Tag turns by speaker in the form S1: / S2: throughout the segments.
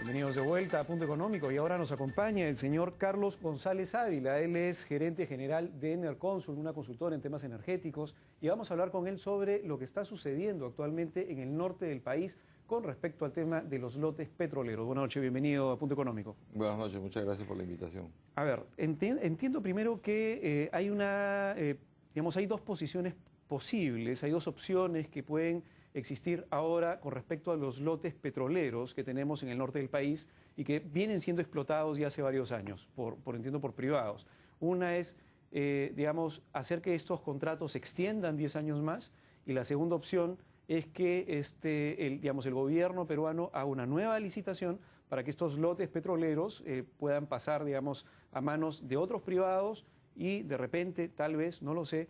S1: Bienvenidos de vuelta a Punto Económico y ahora nos acompaña el señor Carlos González Ávila. Él es gerente general de Enerconsul, una consultora en temas energéticos, y vamos a hablar con él sobre lo que está sucediendo actualmente en el norte del país con respecto al tema de los lotes petroleros. Buenas noches, bienvenido a Punto Económico.
S2: Buenas noches, muchas gracias por la invitación.
S1: A ver, entiendo primero que hay dos posiciones posibles, hay dos opciones que pueden existir ahora con respecto a los lotes petroleros que tenemos en el norte del país y que vienen siendo explotados ya hace varios años, entiendo, por privados. Una es, hacer que estos contratos se extiendan 10 años más, y la segunda opción es que el gobierno peruano haga una nueva licitación para que estos lotes petroleros puedan pasar, a manos de otros privados y de repente, tal vez, no lo sé,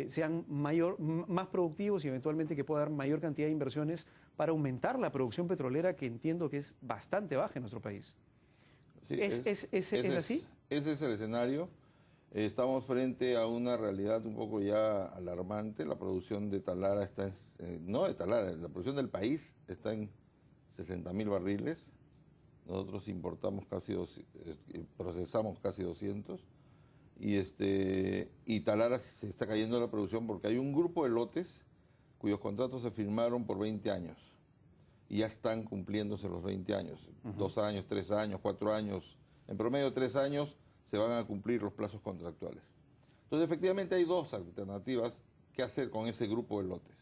S1: sean más productivos y eventualmente que pueda dar mayor cantidad de inversiones para aumentar la producción petrolera, que entiendo que es bastante baja en nuestro país.
S2: Sí,
S1: ¿Es así?
S2: Ese es el escenario. Estamos frente a una realidad un poco ya alarmante. La producción de Talara está no de Talara, la producción del país está en 60.000 barriles. Nosotros importamos procesamos casi 200. Y Talara se está cayendo la producción porque hay un grupo de lotes cuyos contratos se firmaron por 20 años y ya están cumpliéndose los 20 años. 2 años, 3 años, 4 años, en promedio 3 años se van a cumplir los plazos contractuales. Entonces, efectivamente hay dos alternativas que hacer con ese grupo de lotes.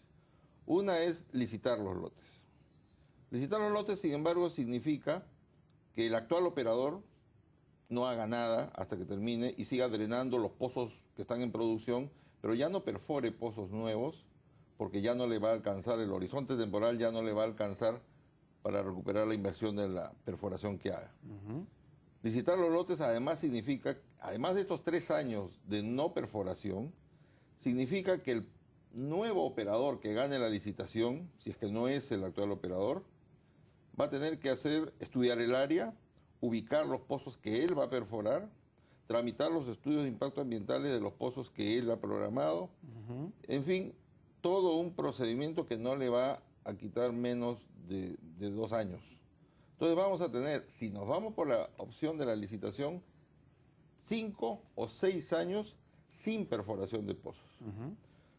S2: Una es licitar los lotes. Licitar los lotes, sin embargo, significa que el actual operador no haga nada hasta que termine y siga drenando los pozos que están en producción, pero ya no perfore pozos nuevos, porque ya no le va a alcanzar, el horizonte temporal ya no le va a alcanzar para recuperar la inversión de la perforación que haga. Licitar los lotes además significa, además de estos 3 años de no perforación, significa que el nuevo operador que gane la licitación, si es que no es el actual operador, va a tener que estudiar el área, ubicar los pozos que él va a perforar, tramitar los estudios de impacto ambientales de los pozos que él ha programado, en fin, todo un procedimiento que no le va a quitar menos de 2 años. Entonces vamos a tener, si nos vamos por la opción de la licitación, 5 o 6 años sin perforación de pozos.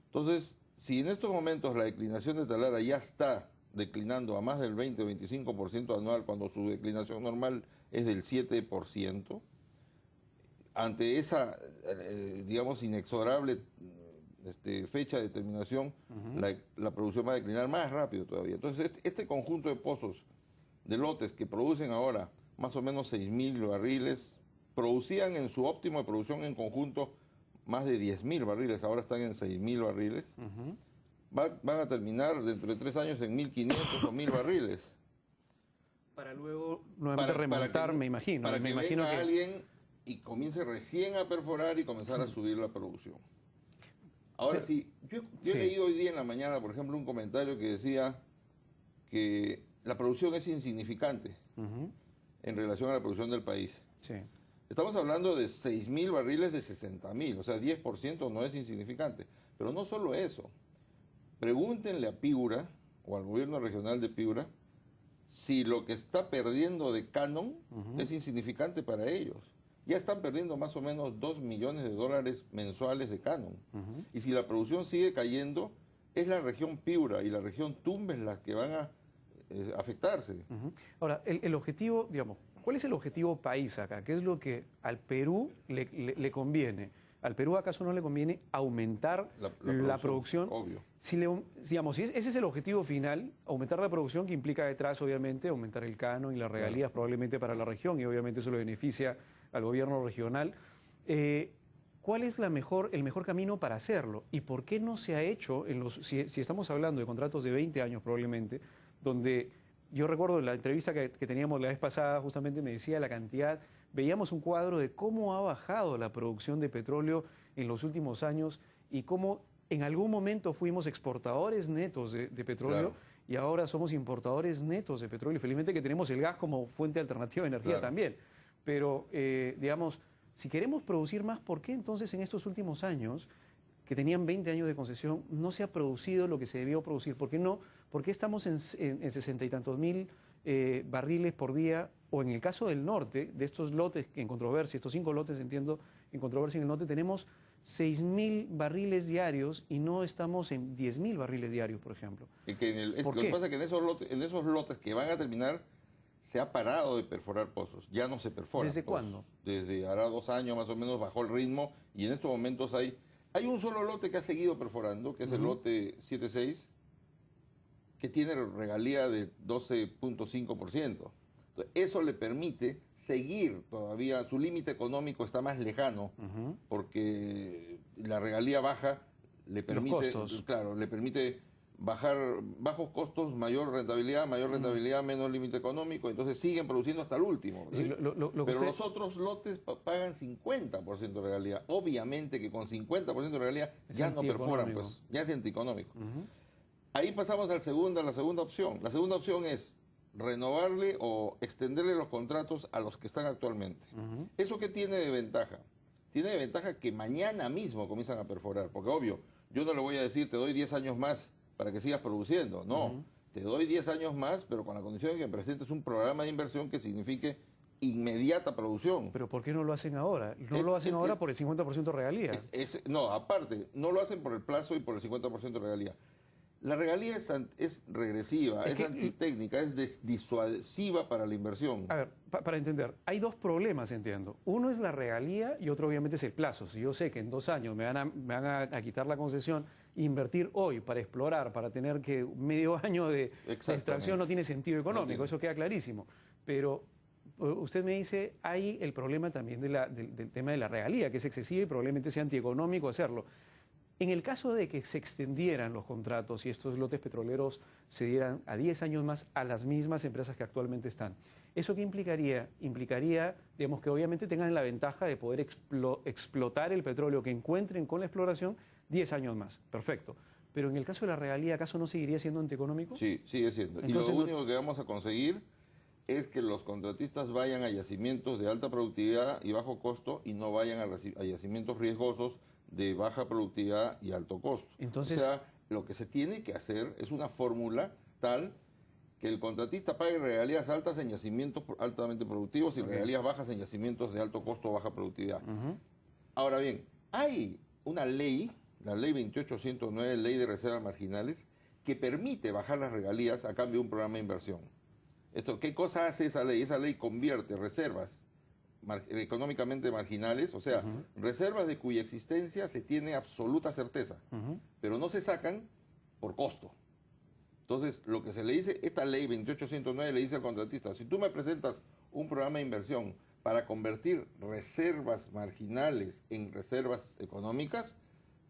S2: Entonces, si en estos momentos la declinación de Talara ya está declinando a más del 20 o 25% anual, cuando su declinación normal es del 7%, ante esa, inexorable fecha de terminación, la producción va a declinar más rápido todavía. Entonces, este conjunto de pozos, de lotes que producen ahora más o menos 6.000 barriles, producían en su óptimo de producción en conjunto más de 10.000 barriles, ahora están en 6.000 barriles, van a terminar dentro de 3 años en 1.500 o 1.000 barriles.
S1: Para luego nuevamente remontar, me imagino.
S2: Para
S1: me
S2: que
S1: imagino
S2: venga alguien y comience recién a perforar y comenzar a subir la producción. Ahora sí, yo he leído hoy día en la mañana, por ejemplo, un comentario que decía que la producción es insignificante en relación a la producción del país.
S1: Sí.
S2: Estamos hablando de 6.000 barriles de 60.000, o sea, 10% no es insignificante. Pero no solo eso. Pregúntenle a Piura o al gobierno regional de Piura si lo que está perdiendo de canon es insignificante para ellos. Ya están perdiendo más o menos $2 millones mensuales de canon. Y si la producción sigue cayendo, es la región Piura y la región Tumbes las que van a afectarse.
S1: Ahora, el objetivo, ¿cuál es el objetivo país acá? ¿Qué es lo que al Perú le conviene? ¿Al Perú acaso no le conviene aumentar la producción?
S2: Obvio.
S1: Si ese es el objetivo final, aumentar la producción, que implica detrás, obviamente, aumentar el canon y las regalías probablemente para la región, y obviamente eso le beneficia al gobierno regional. ¿Cuál es el mejor camino para hacerlo? ¿Y por qué no se ha hecho, si estamos hablando de contratos de 20 años probablemente, donde yo recuerdo la entrevista que teníamos la vez pasada, justamente me decía la cantidad, veíamos un cuadro de cómo ha bajado la producción de petróleo en los últimos años y cómo en algún momento fuimos exportadores netos de petróleo, y ahora somos importadores netos de petróleo. Felizmente que tenemos el gas como fuente alternativa de energía también. Pero, si queremos producir más, ¿por qué entonces en estos últimos años, que tenían 20 años de concesión, no se ha producido lo que se debió producir? ¿Por qué no? ¿Por qué estamos en 60 y tantos mil barriles por día, o en el caso del norte, de estos lotes en controversia, estos 5 lotes, entiendo, en controversia en el norte, tenemos 6.000 barriles diarios y no estamos en 10.000 barriles diarios, por ejemplo.
S2: Y que
S1: ¿Por
S2: lo
S1: qué?
S2: que pasa es que en esos lotes que van a terminar, se ha parado de perforar pozos, ya no se perforan.
S1: ¿Desde
S2: pozos.
S1: cuándo?
S2: Desde hará 2 años más o menos bajó el ritmo y en estos momentos hay un solo lote que ha seguido perforando, que es el lote 76, que tiene regalía de 12.5%. Eso le permite seguir todavía, su límite económico está más lejano, porque la regalía baja le permite,
S1: costos.
S2: claro, le permite bajar bajos costos, mayor rentabilidad, menos límite económico, entonces siguen produciendo hasta el último.
S1: Sí,
S2: ¿sí?
S1: lo que
S2: Pero
S1: usted-
S2: los otros lotes pagan 50% de regalía. Obviamente que con 50% de regalía
S1: Es
S2: ya no perforan,
S1: antieconómico.
S2: pues, ya es anticonómico. Ahí pasamos a la segunda opción. La segunda opción es renovarle o extenderle los contratos a los que están actualmente. ¿Eso qué tiene de ventaja? Tiene de ventaja que mañana mismo comienzan a perforar, porque obvio, yo no le voy a decir te doy 10 años más para que sigas produciendo, no, te doy 10 años más, pero con la condición de que presentes un programa de inversión que signifique inmediata producción.
S1: Pero ¿por qué no lo hacen ahora? No
S2: Es-
S1: lo hacen
S2: es
S1: ahora
S2: que-
S1: por el 50% de regalía.
S2: No, aparte, no lo hacen por el plazo y por el 50% de regalía. La regalía es regresiva,
S1: Es
S2: es
S1: que-
S2: antitécnica, es disuasiva para la inversión.
S1: A ver, para entender, hay 2 problemas, entiendo. Uno es la regalía y otro obviamente es el plazo. Si yo sé que en 2 años me van a quitar la concesión, invertir hoy para explorar, para tener que medio año de extracción no tiene sentido económico,
S2: tiene.
S1: eso queda clarísimo. Pero usted me dice, hay el problema también del tema de la regalía, que es excesiva y probablemente sea antieconómico hacerlo. En el caso de que se extendieran los contratos y estos lotes petroleros se dieran a 10 años más a las mismas empresas que actualmente están, ¿eso qué implicaría? Implicaría, digamos, que obviamente tengan la ventaja de poder explotar el petróleo que encuentren con la exploración 10 años más. Perfecto. Pero en el caso de la regalía, ¿acaso no seguiría siendo antieconómico?
S2: Sí, sigue siendo.
S1: Entonces,
S2: y lo único que vamos a conseguir es que los contratistas vayan a yacimientos de alta productividad y bajo costo y no vayan a yacimientos riesgosos de baja productividad y alto costo.
S1: Entonces,
S2: o sea, lo que se tiene que hacer es una fórmula tal que el contratista pague regalías altas en yacimientos altamente productivos y regalías bajas en yacimientos de alto costo o baja productividad. Ahora bien, hay una ley, la ley 28109, ley de reservas marginales, que permite bajar las regalías a cambio de un programa de inversión. ¿Qué cosa hace esa ley? Esa ley convierte reservas económicamente marginales, o sea, reservas de cuya existencia se tiene absoluta certeza, pero no se sacan por costo. Entonces, lo que se le dice, esta ley 28109 le dice al contratista, si tú me presentas un programa de inversión para convertir reservas marginales en reservas económicas,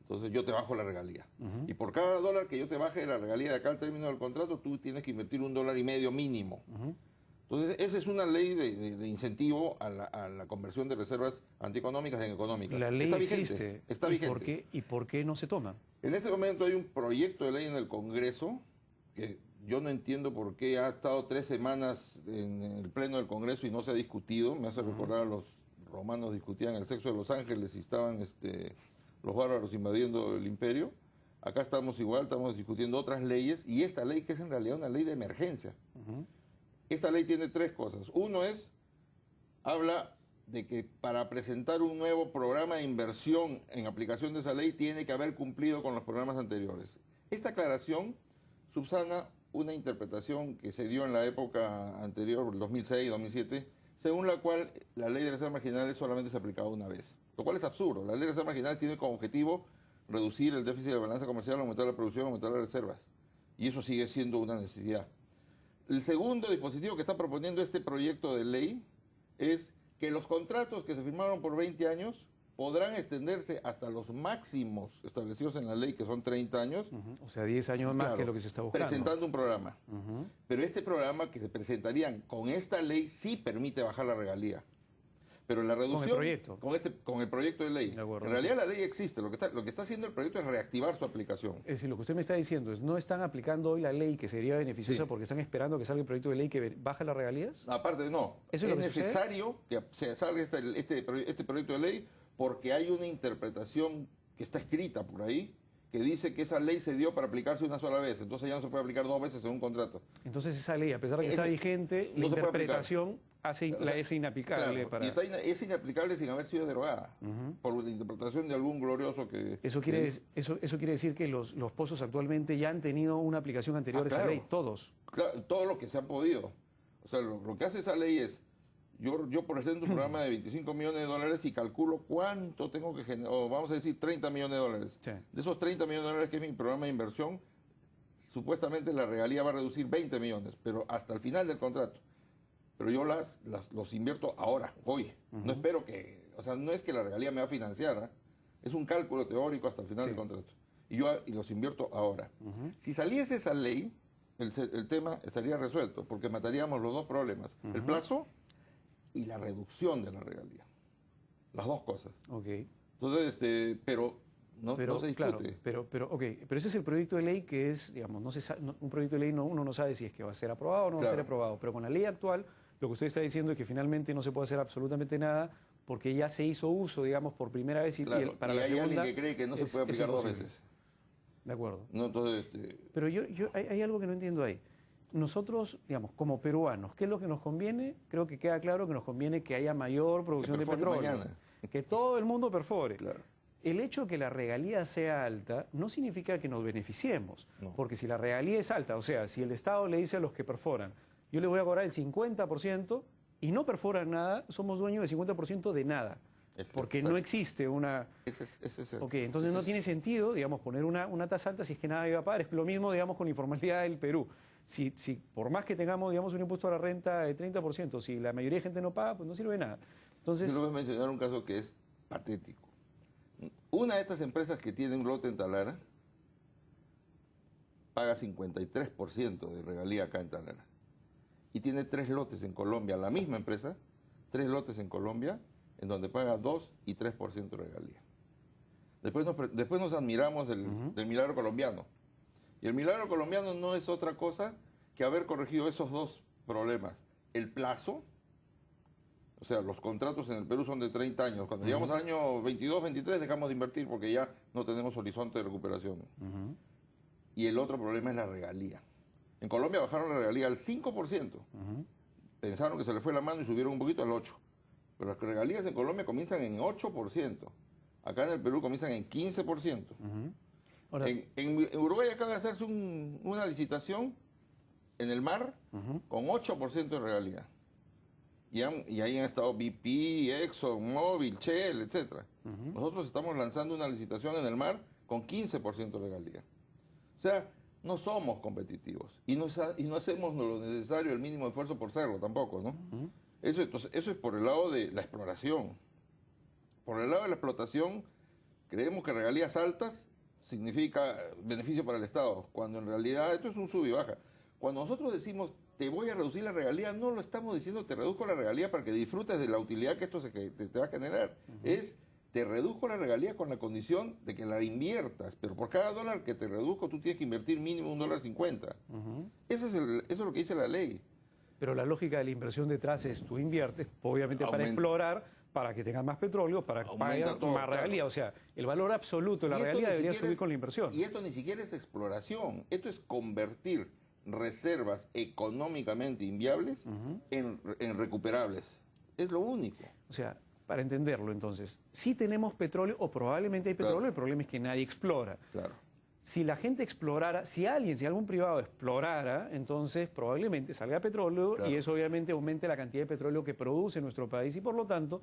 S2: entonces yo te bajo la regalía. Y por cada dólar que yo te baje la regalía de acá al término del contrato, tú tienes que invertir $1.50 mínimo. Entonces, esa es una ley de incentivo a la conversión de reservas antieconómicas en económicas.
S1: la ley
S2: está vigente,
S1: existe.
S2: está vigente.
S1: ¿Y por qué no se toma?
S2: En este momento hay un proyecto de ley en el Congreso que yo no entiendo por qué ha estado 3 semanas en el Pleno del Congreso y no se ha discutido. Me hace recordar a los romanos discutían el sexo de los ángeles y estaban los bárbaros invadiendo el imperio. Acá estamos igual, estamos discutiendo otras leyes y esta ley que es en realidad una ley de emergencia. Esta ley tiene 3 cosas. Uno habla de que para presentar un nuevo programa de inversión en aplicación de esa ley tiene que haber cumplido con los programas anteriores. Esta aclaración subsana una interpretación que se dio en la época anterior, 2006-2007, según la cual la ley de reservas marginales solamente se aplicaba una vez, lo cual es absurdo. La ley de reservas marginales tiene como objetivo reducir el déficit de la balanza comercial, aumentar la producción, aumentar las reservas, y eso sigue siendo una necesidad. El segundo dispositivo que está proponiendo este proyecto de ley es que los contratos que se firmaron por 20 años podrán extenderse hasta los máximos establecidos en la ley, que son 30 años.
S1: O sea, 10 años más
S2: Claro,
S1: que lo que se está buscando.
S2: presentando un programa. Pero este programa que se presentarían con esta ley sí permite bajar la regalía. Pero la reducción...
S1: Con el proyecto.
S2: Con el proyecto de ley.
S1: De acuerdo,
S2: en realidad la ley existe. Lo que está haciendo el proyecto es reactivar su aplicación.
S1: Es decir, lo que usted me está diciendo es, ¿no están aplicando hoy la ley que sería beneficiosa
S2: Sí.
S1: porque están esperando que salga el proyecto de ley que baje las regalías?
S2: Aparte, no.
S1: ¿Eso es lo que sucede?
S2: necesario que se salga este proyecto de ley porque hay una interpretación que está escrita por ahí que dice que esa ley se dio para aplicarse una sola vez, entonces ya no se puede aplicar 2 veces en un contrato.
S1: Entonces esa ley, a pesar de que está vigente,
S2: no
S1: la
S2: se puede
S1: interpretación es inaplicable.
S2: Claro, y es inaplicable sin haber sido derogada por la interpretación de algún glorioso que...
S1: Eso quiere decir que los pozos actualmente ya han tenido una aplicación anterior a esa ley, todos.
S2: Claro, todo lo que se ha podido. O sea, lo que hace esa ley es, yo presento un programa de 25 millones de dólares y calculo cuánto tengo que generar, o vamos a decir 30 millones de dólares.
S1: Sí.
S2: De esos 30 millones de dólares que es mi programa de inversión, supuestamente la regalía va a reducir 20 millones, pero hasta el final del contrato. Pero yo los invierto ahora, hoy. No espero que, o sea, no es que la regalía me va a financiar, ¿eh? Es un cálculo teórico hasta el final del contrato. Y los invierto ahora. Si saliese esa ley, el tema estaría resuelto, porque mataríamos los dos problemas, el plazo y la reducción de la regalía. Las dos cosas.
S1: Ok.
S2: Entonces, pero no se discute.
S1: Claro, pero ese es el proyecto de ley que es, digamos, un proyecto de ley uno no sabe si es que va a ser aprobado o no va a ser aprobado, pero con la ley actual lo que usted está diciendo es que finalmente no se puede hacer absolutamente nada porque ya se hizo uso, digamos, por primera vez y para la segunda...
S2: hay alguien que cree que no se puede aplicar 2 veces.
S1: De acuerdo.
S2: No, entonces,
S1: Pero hay algo que no entiendo ahí. Nosotros, digamos, como peruanos, ¿qué es lo que nos conviene? Creo que queda claro que nos conviene que haya mayor producción de petróleo.
S2: Mañana.
S1: Que todo el mundo perfore.
S2: Claro.
S1: El hecho de que la regalía sea alta no significa que nos beneficiemos.
S2: No.
S1: Porque si la regalía es alta, o sea, si el Estado le dice a los que perforan, yo les voy a cobrar el 50% y no perforan nada, somos dueños del 50% de nada. Porque no existe una...
S2: Ese es el...
S1: Ok, entonces no tiene sentido, digamos, poner una tasa alta si es que nada iba a pagar. Es lo mismo, digamos, con informalidad del Perú. Si por más que tengamos, digamos, un impuesto a la renta de 30%, si la mayoría de gente no paga, pues no sirve de nada. Entonces...
S2: Yo le voy a mencionar un caso que es patético. Una de estas empresas que tiene un lote en Talara paga 53% de regalía acá en Talara. Y tiene 3 lotes en Colombia, la misma empresa, 3 lotes en Colombia, en donde paga 2 y 3% de regalía. Después nos admiramos del milagro colombiano. Y el milagro colombiano no es otra cosa que haber corregido esos dos problemas. El plazo, o sea, los contratos en el Perú son de 30 años. Cuando llegamos al año 22, 23 dejamos de invertir porque ya no tenemos horizonte de recuperación. Y el otro problema es la regalía. En Colombia bajaron la regalía al 5%. Pensaron que se les fue la mano y subieron un poquito al 8%. Pero las regalías en Colombia comienzan en 8%. Acá en el Perú comienzan en 15%.
S1: Ahora,
S2: En Uruguay acaba de hacerse una licitación en el mar con 8% de regalía. Y ahí han estado BP, Exxon, Mobil, Shell, etc. Nosotros estamos lanzando una licitación en el mar con 15% de regalía. O sea, no somos competitivos y no hacemos lo necesario, el mínimo esfuerzo por serlo tampoco, ¿no? Eso es por el lado de la exploración. Por el lado de la explotación, creemos que regalías altas significa beneficio para el Estado, cuando en realidad esto es un sub y baja. Cuando nosotros decimos te voy a reducir la regalía, no lo estamos diciendo te reduzco la regalía para que disfrutes de la utilidad que esto te va a generar. Es te reduzco la regalía con la condición de que la inviertas, pero por cada dólar que te reduzco tú tienes que invertir mínimo $1.50. Eso es lo que dice la ley.
S1: Pero la lógica de la inversión detrás es tú inviertes, obviamente para explorar, para que tengas más petróleo, para que pagues más regalía. O sea, el valor absoluto de la regalía debería subir con la inversión.
S2: Y esto ni siquiera es exploración, esto es convertir reservas económicamente inviables en recuperables. Es lo único.
S1: O sea, para entenderlo entonces, si tenemos petróleo o probablemente hay petróleo, el problema es que nadie explora.
S2: Claro.
S1: Si la gente explorara, si algún privado explorara, entonces probablemente salga petróleo y eso obviamente aumente la cantidad de petróleo que produce nuestro país y por lo tanto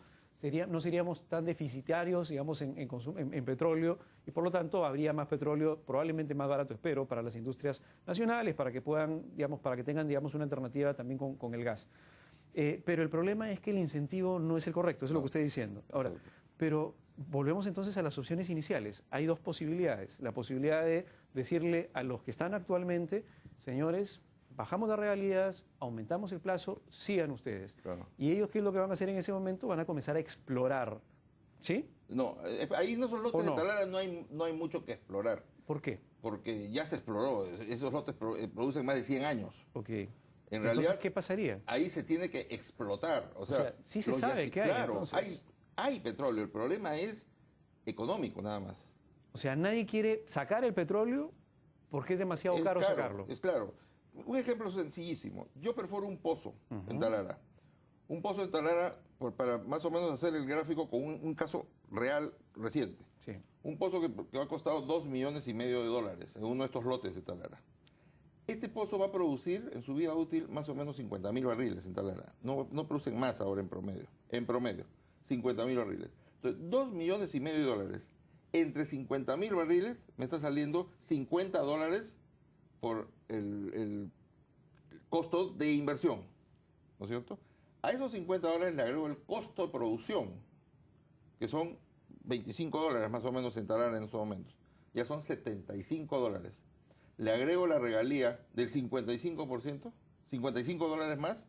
S1: no seríamos tan deficitarios, digamos, en petróleo y por lo tanto habría más petróleo, probablemente más barato, espero, para las industrias nacionales, para que puedan, digamos, para que tengan, digamos, una alternativa también con el gas. Pero el problema es que el incentivo no es el correcto, eso es lo que usted está diciendo. Ahora, pero volvemos entonces a las opciones iniciales. Hay dos posibilidades. La posibilidad de decirle a los que están actualmente, señores, bajamos las regalías, aumentamos el plazo, sigan ustedes.
S2: Claro.
S1: Y ellos, ¿qué es lo que van a hacer en ese momento? Van a comenzar a explorar. ¿Sí?
S2: No, ahí en esos lotes de Talara no hay mucho que explorar.
S1: ¿Por qué?
S2: Porque ya se exploró. Esos lotes producen más de 100 años.
S1: Ok.
S2: En realidad,
S1: ¿qué pasaría?
S2: Ahí se tiene que explotar. O sea
S1: sí se sabe que hay.
S2: Claro, hay petróleo. El problema es económico nada más.
S1: O sea, nadie quiere sacar el petróleo porque es demasiado caro sacarlo.
S2: Es claro. Un ejemplo sencillísimo. Yo perforo un pozo en Talara. Un pozo en Talara, para más o menos hacer el gráfico con un caso real reciente.
S1: Sí.
S2: Un pozo que ha costado $2,5 millones en uno de estos lotes de Talara. Este pozo va a producir en su vida útil más o menos 50.000 barriles en Talara. No producen más ahora en promedio. En promedio, 50.000 barriles. Entonces, $2,5 millones entre 50.000 barriles me está saliendo $50 por el costo de inversión, ¿no es cierto? A esos $50 le agrego el costo de producción, que son $25 más o menos en Talara en estos momentos. Ya son $75. Le agrego la regalía del 55%, $55 más,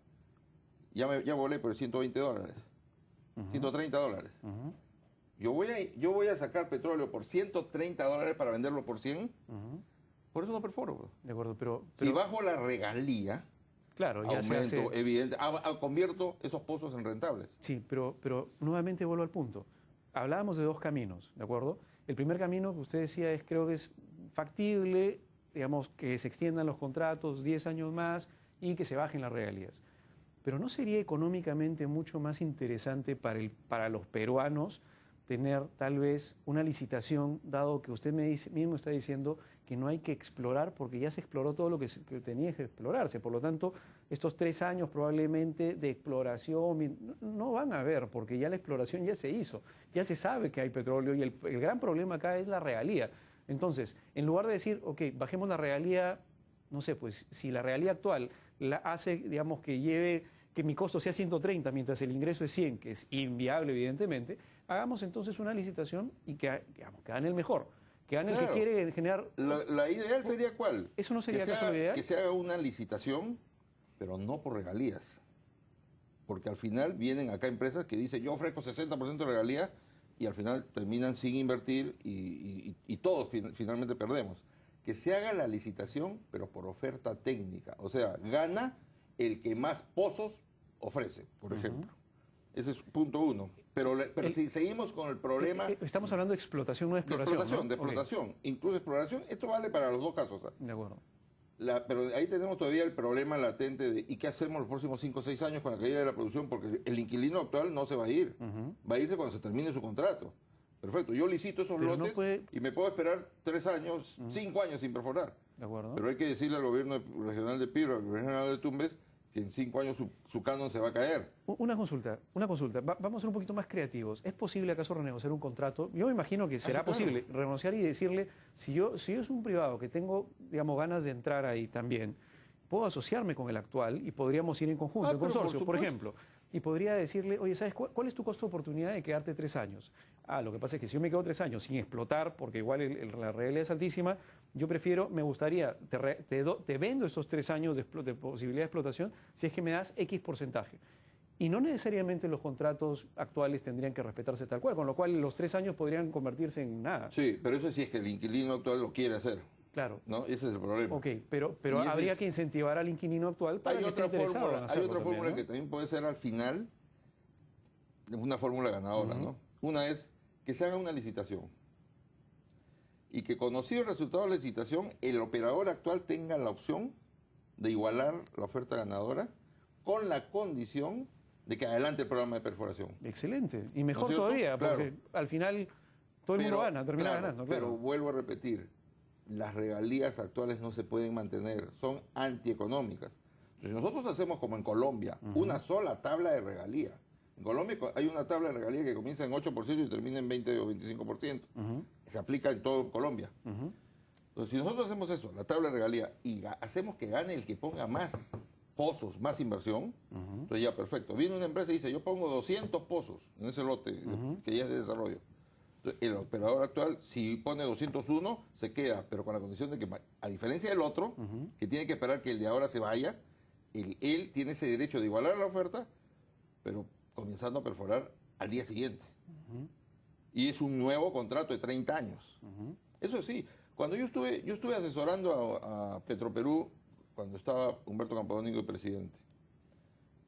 S2: ya volé por $120, $130. Yo voy a sacar petróleo por $130 para venderlo por 100. Por eso no perforo. Pues.
S1: De acuerdo, pero
S2: si bajo la regalía,
S1: claro, ya
S2: aumento,
S1: se hace...
S2: evidente, convierto esos pozos en rentables.
S1: Sí, pero nuevamente vuelvo al punto. Hablábamos de dos caminos, ¿de acuerdo? El primer camino que usted decía creo que es factible, digamos, que se extiendan los contratos 10 años más y que se bajen las regalías. Pero ¿no sería económicamente mucho más interesante para los peruanos tener tal vez una licitación, dado que usted mismo está diciendo que no hay que explorar porque ya se exploró todo lo que tenía que explorarse? Por lo tanto, estos 3 años probablemente de exploración no van a haber, porque ya la exploración ya se hizo, ya se sabe que hay petróleo y el gran problema acá es la regalía. Entonces, en lugar de decir, ok, bajemos la regalía, no sé, pues si la regalía actual la hace, digamos, que mi costo sea 130 mientras el ingreso es 100, que es inviable evidentemente, hagamos entonces una licitación y que gane el mejor, que gane el que quiere generar...
S2: La ideal sería ¿cuál?
S1: ¿Eso no sería acaso lo ideal?
S2: Que se haga una licitación, pero no por regalías. Porque al final vienen acá empresas que dicen, yo ofrezco 60% de regalía, y al final terminan sin invertir y todos finalmente perdemos. Que se haga la licitación, pero por oferta técnica. O sea, gana el que más pozos ofrece, por ejemplo. Ese es punto uno. Pero si seguimos con el problema...
S1: Estamos hablando de explotación, no de exploración.
S2: De explotación, okay. Incluso exploración. Esto vale para los dos casos. ¿Sabes?
S1: De acuerdo.
S2: Pero ahí tenemos todavía el problema latente de ¿y qué hacemos los próximos 5 o 6 años con la caída de la producción? Porque el inquilino actual no se va a ir. Va a irse cuando se termine su contrato. Perfecto. Yo licito esos lotes y me puedo esperar 3 años, 5 años sin perforar.
S1: De acuerdo.
S2: Pero hay que decirle al gobierno regional de Piura, al gobierno regional de Tumbes, que en 5 años su canon se va a caer.
S1: Una consulta. Vamos a ser un poquito más creativos. ¿Es posible acaso renegociar un contrato? Yo me imagino que será posible renegociar y decirle, si yo soy un privado que tengo, digamos, ganas de entrar ahí también, puedo asociarme con el actual y podríamos ir en conjunto, en consorcio, por ejemplo. Y podría decirle, oye, ¿sabes cuál es tu costo de oportunidad de quedarte 3 años? Lo que pasa es que si yo me quedo 3 años sin explotar, porque igual la realidad es altísima, yo prefiero, me gustaría, te vendo esos 3 años de posibilidad de explotación si es que me das X porcentaje. Y no necesariamente los contratos actuales tendrían que respetarse tal cual, con lo cual los 3 años podrían convertirse en nada.
S2: Sí, pero eso sí es que el inquilino actual lo quiere hacer.
S1: Claro.
S2: ¿No? Ese es el problema.
S1: Ok, pero habría que incentivar al inquilino actual para que esté interesado en hacerlo.
S2: Hay otra fórmula, ¿no? Que también puede ser al final una fórmula ganadora, ¿no? Una es que se haga una licitación y que, conocido el resultado de la licitación, el operador actual tenga la opción de igualar la oferta ganadora con la condición de que adelante el programa de perforación.
S1: Excelente. Y mejor todavía, porque al final todo el mundo gana, termina ganando. Claro.
S2: Pero vuelvo a repetir, las regalías actuales no se pueden mantener, son antieconómicas. Entonces, nosotros hacemos como en Colombia, una sola tabla de regalía. En Colombia hay una tabla de regalía que comienza en 8% y termina en 20 o 25%. Se aplica en todo Colombia. Entonces, si nosotros hacemos eso, la tabla de regalía, y hacemos que gane el que ponga más pozos, más inversión, entonces ya perfecto. Viene una empresa y dice, yo pongo 200 pozos en ese lote que ya es de desarrollo. El operador actual, si pone 201, se queda, pero con la condición de que, a diferencia del otro, que tiene que esperar que el de ahora se vaya, él tiene ese derecho de igualar la oferta, pero comenzando a perforar al día siguiente. Y es un nuevo contrato de 30 años. Eso sí, cuando yo estuve asesorando a Petroperú, cuando estaba Humberto Campodónico presidente,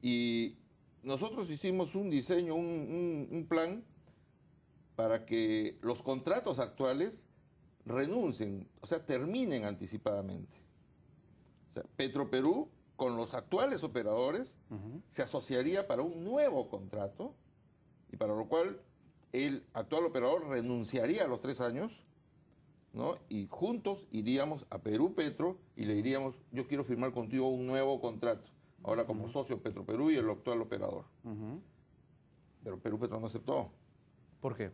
S2: y nosotros hicimos un diseño, un plan, para que los contratos actuales renuncien, o sea, terminen anticipadamente. O sea, Petroperú, con los actuales operadores, se asociaría para un nuevo contrato, y para lo cual el actual operador renunciaría a los 3 años, ¿no? Y juntos iríamos a Perú Petro y le diríamos, yo quiero firmar contigo un nuevo contrato, ahora como socio Petroperú y el actual operador. Pero Perú Petro no aceptó.
S1: ¿Por qué?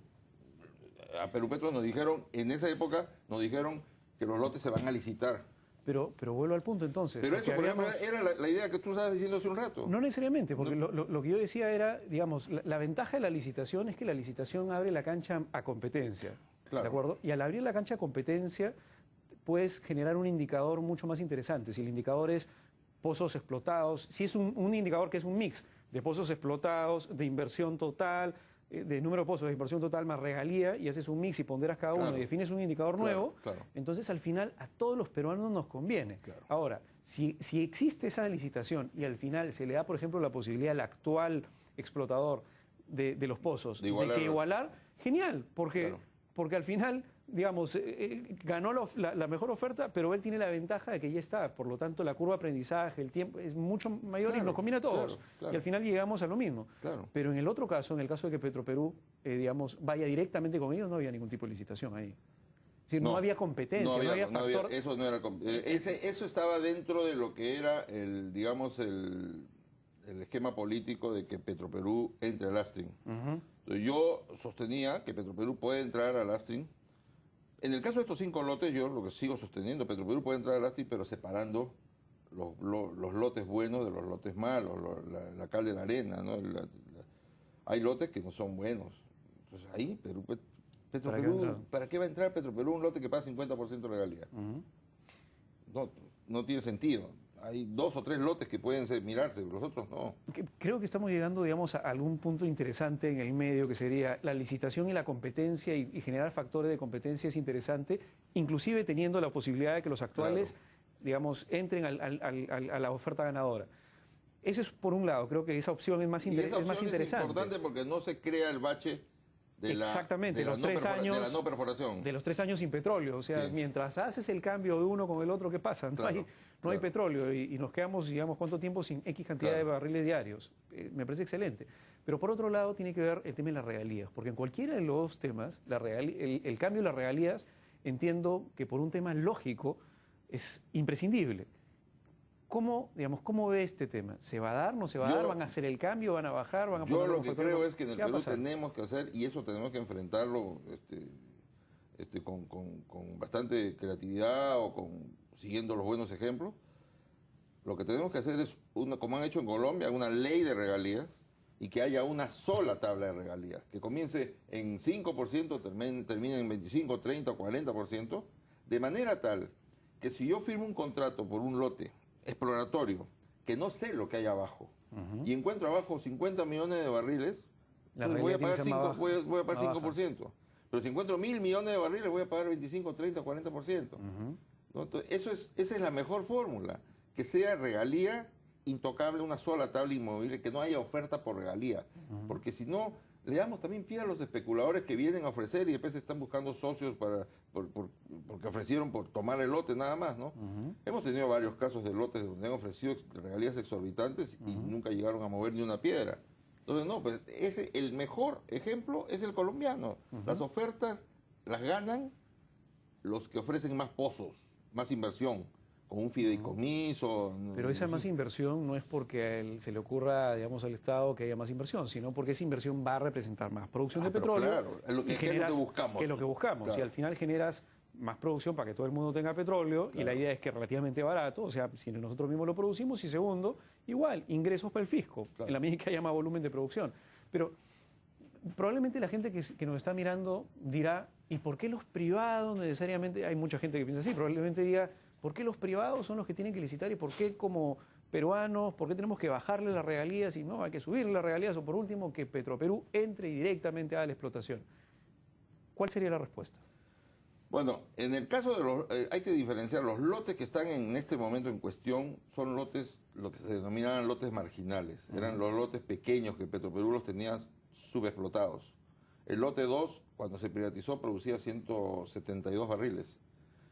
S2: A Perú Petro nos dijeron, en esa época nos dijeron que los lotes se van a licitar.
S1: Pero vuelvo al punto entonces.
S2: Pero eso, por ejemplo, era la idea que tú estabas diciendo hace un rato.
S1: No necesariamente, porque lo que yo decía era, digamos, la ventaja de la licitación es que la licitación abre la cancha a competencia.
S2: Claro.
S1: ¿De acuerdo? Y al abrir la cancha a competencia, puedes generar un indicador mucho más interesante. Si el indicador es pozos explotados, si es un indicador que es un mix de pozos explotados, de inversión total, de número de pozos de inversión total más regalía, y haces un mix y ponderas cada uno y defines un indicador nuevo, entonces al final a todos los peruanos nos conviene. Ahora, si existe esa licitación y al final se le da, por ejemplo, la posibilidad al actual explotador de los pozos de que igualar, genial, porque al final, digamos, ganó la mejor oferta, pero él tiene la ventaja de que ya está. Por lo tanto, la curva de aprendizaje, el tiempo es mucho mayor y nos conviene a todos. Y al final llegamos a lo mismo. Pero en el otro caso, en el caso de que Petroperú, digamos, vaya directamente con ellos, no había ningún tipo de licitación ahí. Es decir, no había competencia, no había factor.
S2: Eso no era eso estaba dentro de lo que era digamos, el esquema político de que Petroperú entre al Astrim. Entonces, yo sostenía que Petroperú puede entrar al Astrim. En el caso de estos 5 lotes, yo lo que sigo sosteniendo, Petroperú puede entrar al Astrim, pero separando los lotes buenos de los lotes malos, la cal de la arena, ¿no? Hay lotes que no son buenos. Entonces ahí, Petroperú, ¿para qué va a entrar Petroperú un lote que paga 50% de regalía? No tiene sentido. Hay 2 o 3 lotes que pueden mirarse, los otros no.
S1: Creo que estamos llegando, digamos, a algún punto interesante en el medio, que sería la licitación y la competencia, y generar factores de competencia es interesante, inclusive teniendo la posibilidad de que los actuales, digamos, entren a la oferta ganadora. Eso es por un lado, creo que esa opción es más interesante.
S2: Es importante porque no se crea el bache de
S1: exactamente,
S2: los 3 años de la no perforación.
S1: De los 3 años sin petróleo. O sea, mientras haces el cambio de uno con el otro, ¿qué pasa? No hay petróleo y nos quedamos, digamos, ¿cuánto tiempo sin X cantidad de barriles diarios? Me parece excelente. Pero por otro lado tiene que ver el tema de las regalías, porque en cualquiera de los temas, el cambio de las regalías, entiendo que por un tema lógico es imprescindible. ¿Cómo ve este tema? ¿Se va a dar, no se va a dar? ¿Van a hacer el cambio? ¿Van a bajar? ¿Van a
S2: yo lo que creo es que en el Perú tenemos que hacer, y eso tenemos que enfrentarlo con bastante creatividad o siguiendo los buenos ejemplos. Lo que tenemos que hacer es, como han hecho en Colombia, una ley de regalías y que haya una sola tabla de regalías, que comience en 5%, termine en 25, 30 o 40%, de manera tal que si yo firmo un contrato por un lote exploratorio, que no sé lo que hay abajo, y encuentro abajo 50 millones de barriles, voy a pagar 5%. Pero si encuentro 1.000 millones de barriles, voy a pagar 25, 30, 40%. ¿No? Entonces, esa es la mejor fórmula, que sea regalía intocable, una sola tabla inmovible, que no haya oferta por regalía. Porque si no, le damos también pie a los especuladores que vienen a ofrecer y después están buscando socios porque ofrecieron por tomar el lote nada más, ¿no? Hemos tenido varios casos de lotes donde han ofrecido regalías exorbitantes y nunca llegaron a mover ni una piedra. Entonces, no, pues el mejor ejemplo es el colombiano. Las ofertas las ganan los que ofrecen más pozos, más inversión, con un fideicomiso.
S1: Pero esa más inversión no es porque se le ocurra, digamos, al Estado que haya más inversión, sino porque esa inversión va a representar más producción de petróleo.
S2: Claro, es lo que buscamos.
S1: Que es lo que buscamos. Claro. Y al final generas más producción para que todo el mundo tenga petróleo, y la idea es que es relativamente barato, o sea, si nosotros mismos lo producimos, y segundo, igual, ingresos para el fisco, en la medida que haya más volumen de producción. Pero probablemente la gente que nos está mirando dirá, ¿y por qué los privados necesariamente? Hay mucha gente que piensa así, probablemente diga, ¿por qué los privados son los que tienen que licitar y por qué como peruanos, por qué tenemos que bajarle las regalías y no, hay que subirle las regalías, o por último, que Petroperú entre directamente a la explotación? ¿Cuál sería la respuesta?
S2: Bueno, en el caso de hay que diferenciar los lotes que están en este momento en cuestión, son lotes, lo que se denominaban lotes marginales. Eran los lotes pequeños que Petroperú los tenía subexplotados. El lote 2, cuando se privatizó, producía 172 barriles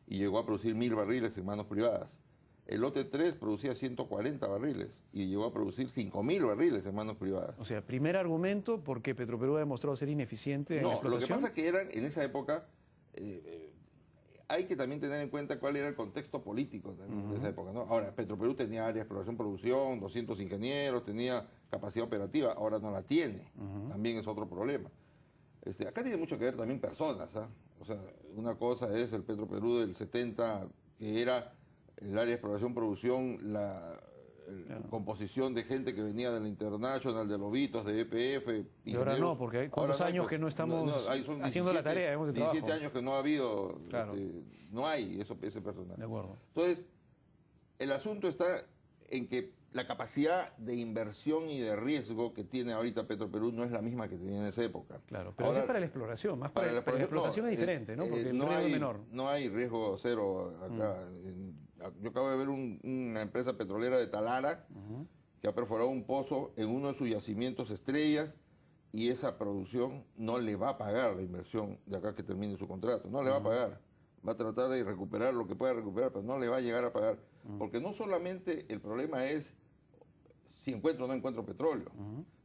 S2: y llegó a producir 1.000 barriles en manos privadas. El lote 3 producía 140 barriles y llegó a producir 5.000 barriles en manos privadas.
S1: O sea, primer argumento, porque Petroperú ha demostrado ser ineficiente en la
S2: No, lo que
S1: explotación.
S2: pasa es que eran, en esa época, hay que también tener en cuenta cuál era el contexto político de esa época, ¿no? Ahora, Petroperú tenía áreas de exploración, producción, 200 ingenieros, tenía capacidad operativa, ahora no la tiene. También es otro problema. Acá tiene mucho que ver también personas, ¿ah? O sea, una cosa es el Petroperú del 70, que era el área de exploración, producción, la composición de gente que venía de la International, de Lobitos, de EPF.
S1: Y ahora no, porque hay cuántos años que no estamos haciendo la tarea, de
S2: 17
S1: trabajo.
S2: años que no ha habido,
S1: Claro.
S2: no hay ese personal.
S1: De acuerdo.
S2: Entonces, el asunto está en que la capacidad de inversión y de riesgo que tiene ahorita Petroperú no es la misma que tenía en esa época.
S1: Claro, pero
S2: Ahora,
S1: eso es para la exploración, más para la
S2: exploración,
S1: explotación es diferente, ¿no? Porque el
S2: no
S1: riesgo
S2: hay,
S1: es menor.
S2: No hay riesgo cero acá. Yo acabo de ver una empresa petrolera de Talara que ha perforado un pozo en uno de sus yacimientos estrellas y esa producción no le va a pagar la inversión de acá que termine su contrato. No le va a pagar. Va a tratar de recuperar lo que pueda recuperar, pero no le va a llegar a pagar. Porque no solamente el problema es si encuentro o no encuentro petróleo,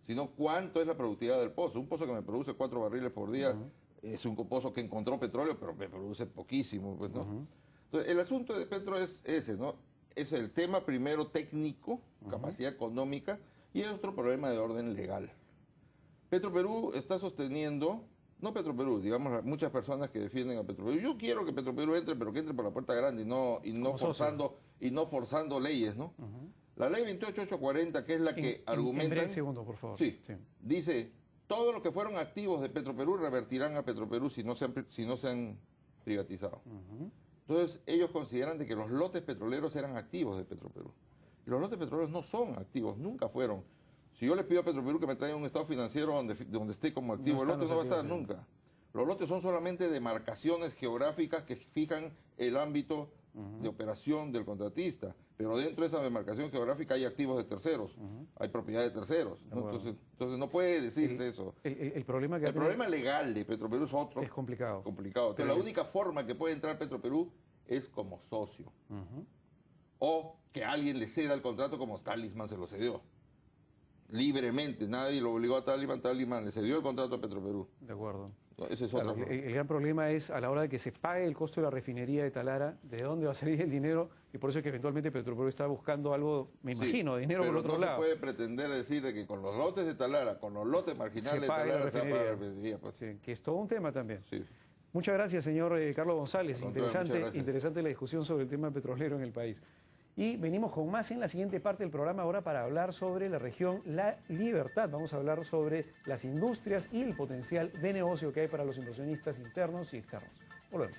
S2: sino cuánto es la productividad del pozo. Un pozo que me produce 4 barriles por día es un pozo que encontró petróleo, pero me produce poquísimo, pues, ¿no? Entonces, el asunto de Petro es ese, ¿no? Es el tema primero técnico, capacidad económica, y es otro problema de orden legal. Petroperú está sosteniendo, no Petroperú, digamos, muchas personas que defienden a Petroperú. Yo quiero que Petroperú entre, pero que entre por la puerta grande y no forzando leyes, ¿no? La ley 28840, que es la que argumenta...
S1: En breve segundo, por favor.
S2: Sí, dice, todos los que fueron activos de Petroperú revertirán a Petroperú si no se han privatizado. Entonces, ellos consideran de que los lotes petroleros eran activos de Petroperú. Y los lotes petroleros no son activos, nunca fueron. Si yo les pido a Petroperú que me traiga un estado financiero donde esté como activo, el lote no va a estar nunca. Los lotes son solamente demarcaciones geográficas que fijan el ámbito de operación del contratista, pero dentro de esa demarcación geográfica hay activos de terceros, hay propiedad de terceros, ¿no? Entonces no puede decirse eso.
S1: El problema que
S2: el problema legal de Petroperú es otro.
S1: Es complicado.
S2: Pero la única forma que puede entrar Petroperú es como socio. O que alguien le ceda el contrato como Talisman se lo cedió. Libremente, nadie lo obligó a Talisman le cedió el contrato a Petroperú.
S1: De acuerdo.
S2: Ese es otro.
S1: El gran problema es a la hora de que se pague el costo de la refinería de Talara, ¿de dónde va a salir el dinero? Y por eso es que eventualmente Petroperú está buscando algo, me imagino, dinero por otro lado.
S2: No se puede pretender decir de que con los lotes de Talara, con los lotes marginales de Talara se va a pagar la refinería. Pues.
S1: Sí, que es todo un tema también.
S2: Sí.
S1: Muchas gracias, señor Carlos González.
S2: Interesante
S1: la discusión sobre el tema petrolero en el país. Y venimos con más en la siguiente parte del programa ahora para hablar sobre la región La Libertad. Vamos a hablar sobre las industrias y el potencial de negocio que hay para los inversionistas internos y externos. Volvemos.